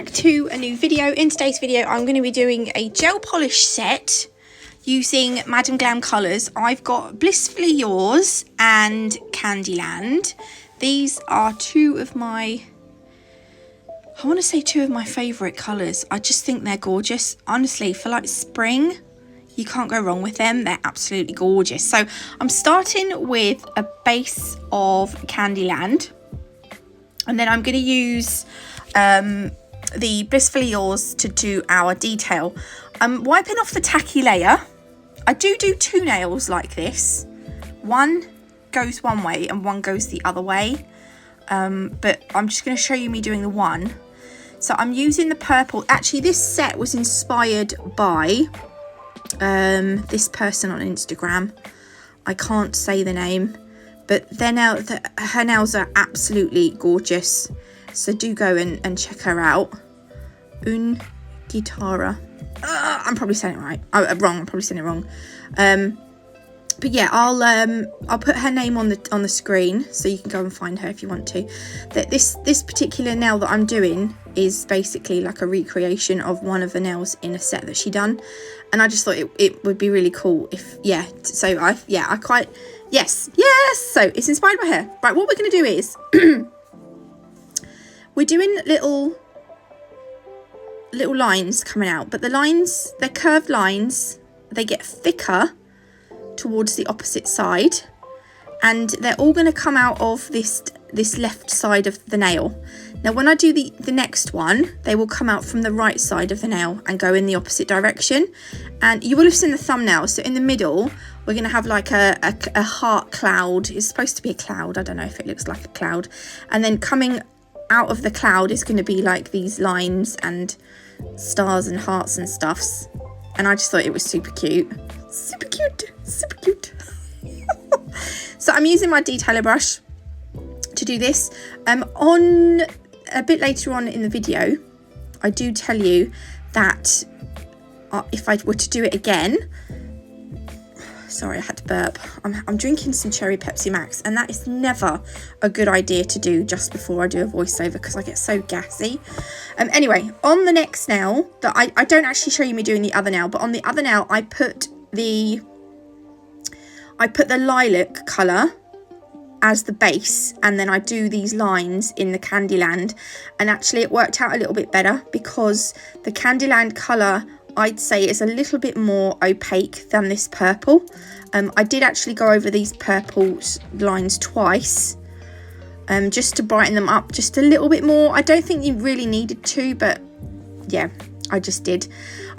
back to a new video. In today's video, I'm going to be doing a gel polish set using Madam Glam colours. I've got Blissfully Yours and Candyland. These are two of my favourite colours. I just think they're gorgeous. Honestly, for like spring, you can't go wrong with them. They're absolutely gorgeous. So I'm starting with a base of Candyland. And then I'm going to use the Blissfully Yours to do our detail. I'm wiping off the tacky layer. I do two nails like this. One goes one way and one goes the other way. But I'm just going to show you me doing the one. So I'm using the purple. Actually, this set was inspired by this person on Instagram. I can't say the name. But her nails are absolutely gorgeous. So do go and check her out. Un Guitarra. I'm probably saying it right. Wrong. I'm probably saying it wrong. But yeah, I'll put her name on the screen so you can go and find her if you want to. This particular nail that I'm doing is basically like a recreation of one of the nails in a set that she done, and I just thought it would be really cool if Yes. So it's inspired by her. Right, what we're going to do is we're doing little lines coming out, but the lines, they're curved lines. They get thicker towards the opposite side, and they're all going to come out of this left side of the nail. Now, when I do the next one, they will come out from the right side of the nail and go in the opposite direction. And you will have seen the thumbnail. So in the middle, we're going to have like a heart cloud. It's supposed to be a cloud. I don't know if it looks like a cloud. And then coming out of the cloud is going to be like these lines and stars and hearts and stuffs. And I just thought it was super cute. Super cute. Super cute. So I'm using my detailer brush to do this. On a bit later on in the video, I do tell you that if I were to do it again, sorry, I had to burp. I'm drinking some cherry Pepsi Max, and that is never a good idea to do just before I do a voiceover because I get so gassy. Anyway, on the next nail, that I don't actually show you me doing the other nail, but on the other nail, I put the lilac colour as the base, and then I do these lines in the Candyland, and actually it worked out a little bit better because the Candyland colour, I'd say, is a little bit more opaque than this purple. I did actually go over these purple lines twice just to brighten them up just a little bit more. I don't think you really needed to, but yeah, I just did.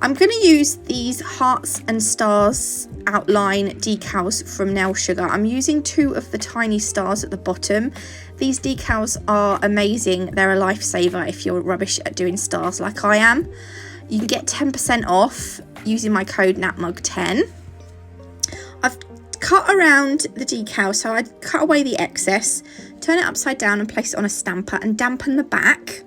I'm going to use these hearts and stars outline decals from Nail Sugar. I'm using two of the tiny stars at the bottom. These decals are amazing. They're a lifesaver if you're rubbish at doing stars like I am. You can get 10% off using my code NATMUG10. I've cut around the decal, so I cut away the excess, turn it upside down and place it on a stamper and dampen the back.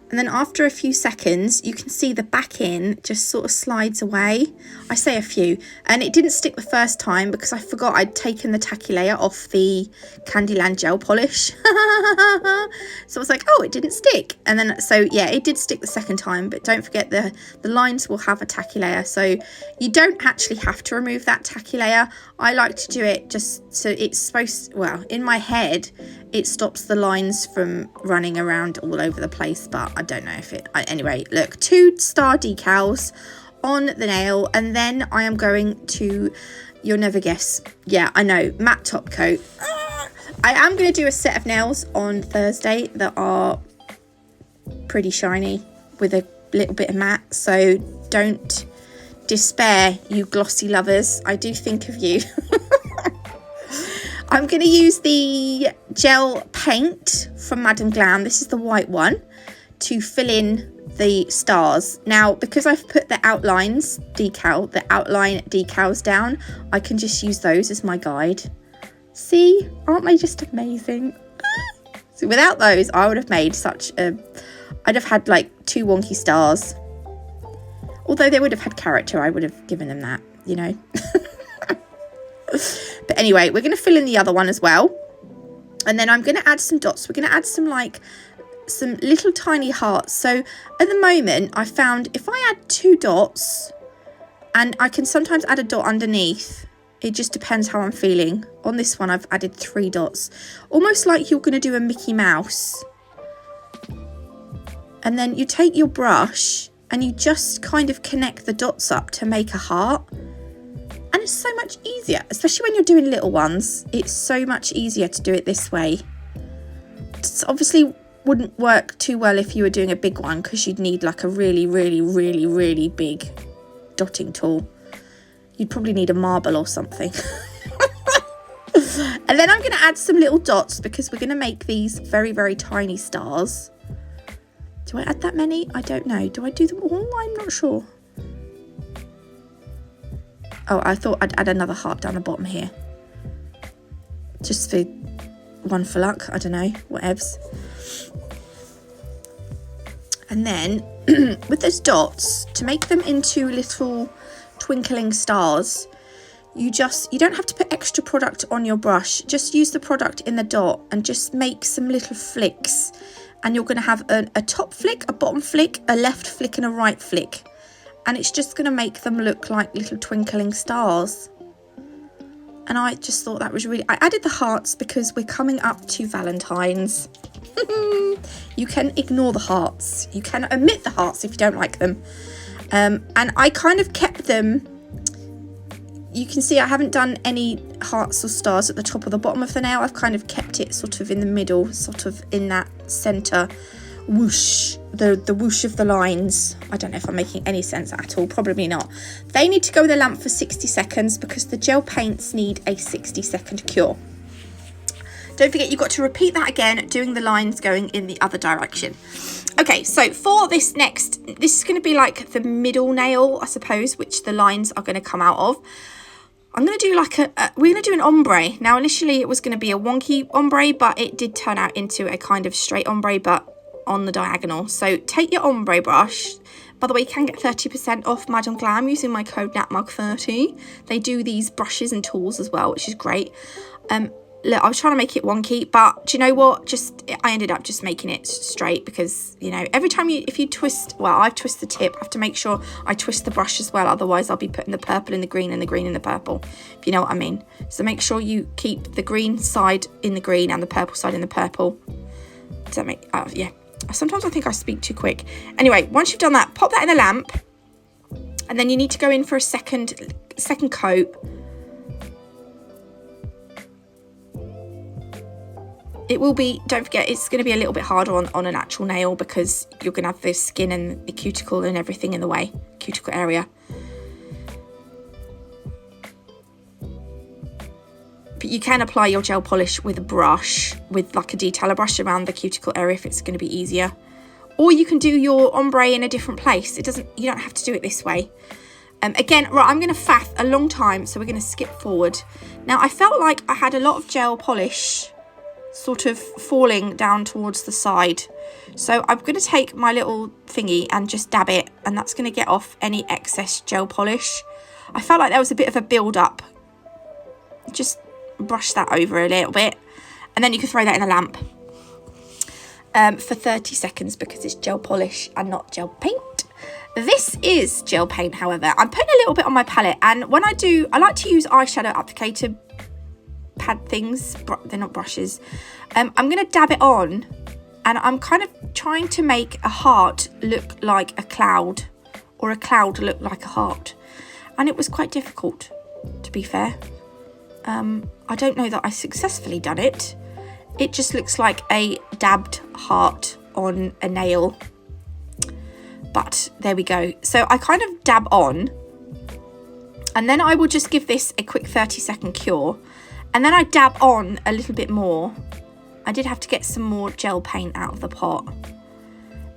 And then after a few seconds, you can see the back in just sort of slides away. I say a few. And it didn't stick the first time because I forgot I'd taken the tacky layer off the Candyland gel polish. So I was like, oh, it didn't stick. And then, so yeah, it did stick the second time. But don't forget the lines will have a tacky layer. So you don't actually have to remove that tacky layer. I like to do it just so it's supposed, well, in my head, it stops the lines from running around all over the place, but I don't know if it... Anyway, look, 2 star decals on the nail, and then I am going to... You'll never guess. Yeah, I know, matte top coat. I am going to do a set of nails on Thursday that are pretty shiny with a little bit of matte, so don't despair, you glossy lovers. I do think of you. I'm going to use the gel paint from Madam Glam. This is the white one to fill in the stars. Now, because I've put the outline decals down, I can just use those as my guide. See, aren't they just amazing? So without those, I would have made I'd have had like 2 wonky stars. Although they would have had character, I would have given them that, you know. But anyway, we're going to fill in the other one as well. And then I'm going to add some dots. We're going to add some like some little tiny hearts. So at the moment, I found if I add 2 dots, and I can sometimes add a dot underneath, it just depends how I'm feeling. On this one, I've added 3 dots, almost like you're going to do a Mickey Mouse. And then you take your brush and you just kind of connect the dots up to make a heart. And it's so much easier, especially when you're doing little ones. It's so much easier to do it this way. It obviously wouldn't work too well if you were doing a big one, because you'd need like a really, really, really, really big dotting tool. You'd probably need a marble or something. And then I'm going to add some little dots because we're going to make these very, very tiny stars. Do I add that many? I don't know. Do I do them all? I'm not sure. Oh, I thought I'd add another heart down the bottom here. Just for one for luck. I don't know. Whatevs. And then with those dots, to make them into little twinkling stars, you don't have to put extra product on your brush. Just use the product in the dot and just make some little flicks. And you're going to have a top flick, a bottom flick, a left flick and a right flick. And it's just going to make them look like little twinkling stars. And I just thought that was really... I added the hearts because we're coming up to Valentine's. You can ignore the hearts. You can omit the hearts if you don't like them. And I kind of kept them... You can see I haven't done any hearts or stars at the top or the bottom of the nail. I've kind of kept it sort of in the middle, sort of in that centre whoosh, the whoosh of the lines. I don't know if I'm making any sense at all, probably not. They need to go in the lamp for 60 seconds because the gel paints need a 60-second cure. Don't forget, you've got to repeat that again, doing the lines going in the other direction. Okay, so for this is going to be like the middle nail, I suppose, which the lines are going to come out of. I'm going to do like we're going to do an ombre. Now, initially it was going to be a wonky ombre, but it did turn out into a kind of straight ombre, but on the diagonal. So take your ombre brush. By the way, you can get 30% off Madam Glam using my code NatMug30. They do these brushes and tools as well, which is great. Look, I was trying to make it wonky, but do you know what? I ended up just making it straight because, you know, every time if you twist, well, I twist the tip, I have to make sure I twist the brush as well. Otherwise, I'll be putting the purple in the green and the green in the purple, if you know what I mean. So make sure you keep the green side in the green and the purple side in the purple. Does that make, yeah. Sometimes I think I speak too quick. Anyway, once you've done that, pop that in the lamp. And then you need to go in for a second coat. It will be, don't forget, it's going to be a little bit harder on an actual nail because you're going to have the skin and the cuticle and everything in the way, cuticle area. But you can apply your gel polish with a brush, with like a detailer brush around the cuticle area if it's going to be easier. Or you can do your ombre in a different place. You don't have to do it this way. Again, right, I'm going to faff a long time, so we're going to skip forward. Now, I felt like I had a lot of gel polish sort of falling down towards the side, so I'm going to take my little thingy and just dab it, and that's going to get off any excess gel polish. I felt like there was a bit of a build up. Just brush that over a little bit, and then you can throw that in the lamp for 30 seconds because it's gel polish and not gel paint. This is gel paint, however. I'm putting a little bit on my palette, and when I do, I like to use eyeshadow applicator pad things. They're not brushes. I'm going to dab it on, and I'm kind of trying to make a heart look like a cloud, or a cloud look like a heart, and it was quite difficult, to be fair. I don't know that I successfully done it. It just looks like a dabbed heart on a nail, but there we go. So I kind of dab on, and then I will just give this a quick 30-second cure. And then I dab on a little bit more. I did have to get some more gel paint out of the pot.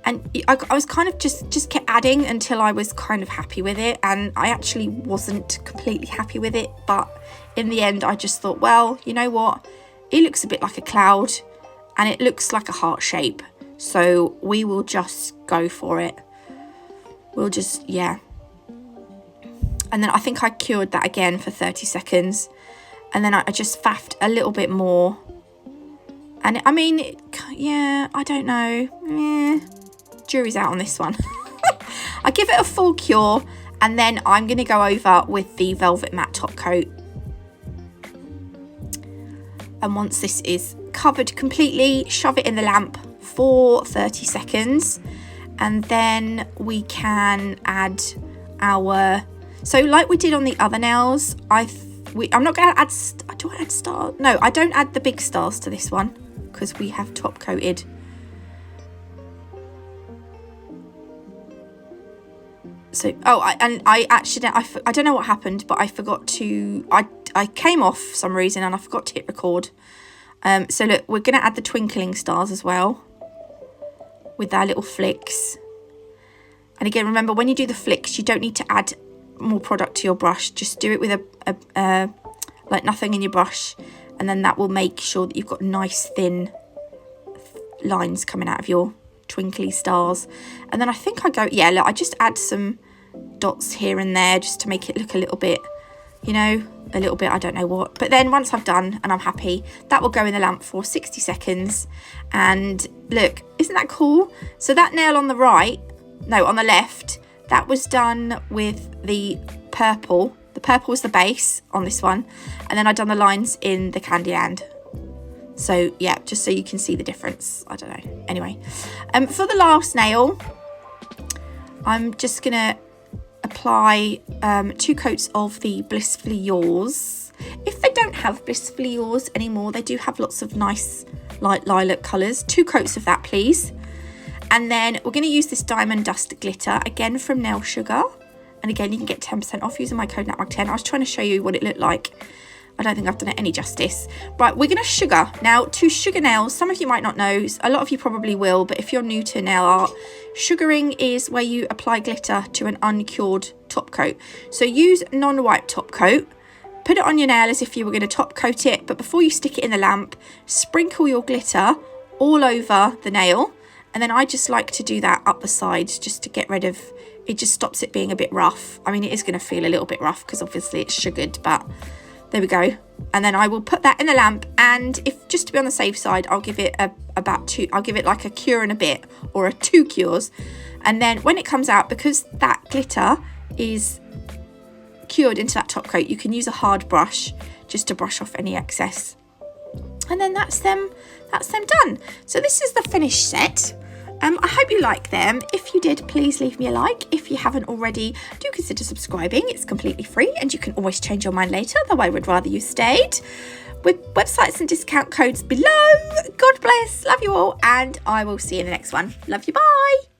And I was kind of just kept adding until I was kind of happy with it. And I actually wasn't completely happy with it. But in the end, I just thought, well, you know what? It looks a bit like a cloud. And it looks like a heart shape. So we will just go for it. We'll just, yeah. And then I think I cured that again for 30 seconds. And then I just faffed a little bit more, And I mean, yeah, I don't know. Jury's out on this one. I give it a full cure, and then I'm going to go over with the Velvet Matte Top Coat. And once this is covered completely, shove it in the lamp for 30 seconds. And then we can add our... So like we did on the other nails, I'm not going to add... Do I add stars? No, I don't add the big stars to this one because we have top coated. So, I don't know what happened, but I forgot to... I came off for some reason and I forgot to hit record. So look, we're going to add the twinkling stars as well with our little flicks. And again, remember, when you do the flicks, you don't need to add more product to your brush. Just do it with like nothing in your brush, and then that will make sure that you've got nice thin lines coming out of your twinkly stars. And then I think I go, yeah, look, I just add some dots here and there just to make it look a little bit, you know, a little bit, I don't know what. But then once I've done and I'm happy, that will go in the lamp for 60 seconds. And look, isn't that cool? So that nail on the right, no, on the left, that was done with the purple. The purple was the base on this one. And then I've done the lines in the Candyland. So yeah, just so you can see the difference. I don't know. Anyway, for the last nail, I'm just going to apply 2 coats of the Blissfully Yours. If they don't have Blissfully Yours anymore, they do have lots of nice light lilac colours. 2 coats of that, please. And then we're going to use this Diamond Dust Glitter, again from Nail Sugar. And again, you can get 10% off using my code NATMAG10. I was trying to show you what it looked like. I don't think I've done it any justice. Right, we're going to sugar. Now, to sugar nails, some of you might not know, a lot of you probably will, but if you're new to nail art, sugaring is where you apply glitter to an uncured top coat. So use non-wipe top coat. Put it on your nail as if you were going to top coat it, but before you stick it in the lamp, sprinkle your glitter all over the nail. And then I just like to do that up the sides just to get rid of, it just stops it being a bit rough. I mean, it is going to feel a little bit rough because obviously it's sugared, but there we go. And then I will put that in the lamp, and if just to be on the safe side, I'll give it I'll give it like a cure and a bit, or a 2 cures. And then when it comes out, because that glitter is cured into that top coat, you can use a hard brush just to brush off any excess. And then that's them done. So this is the finished set. I hope you like them. If you did, please leave me a like. If you haven't already, do consider subscribing. It's completely free and you can always change your mind later, though I would rather you stayed. With websites and discount codes below. God bless. Love you all, and I will see you in the next one. Love you. Bye.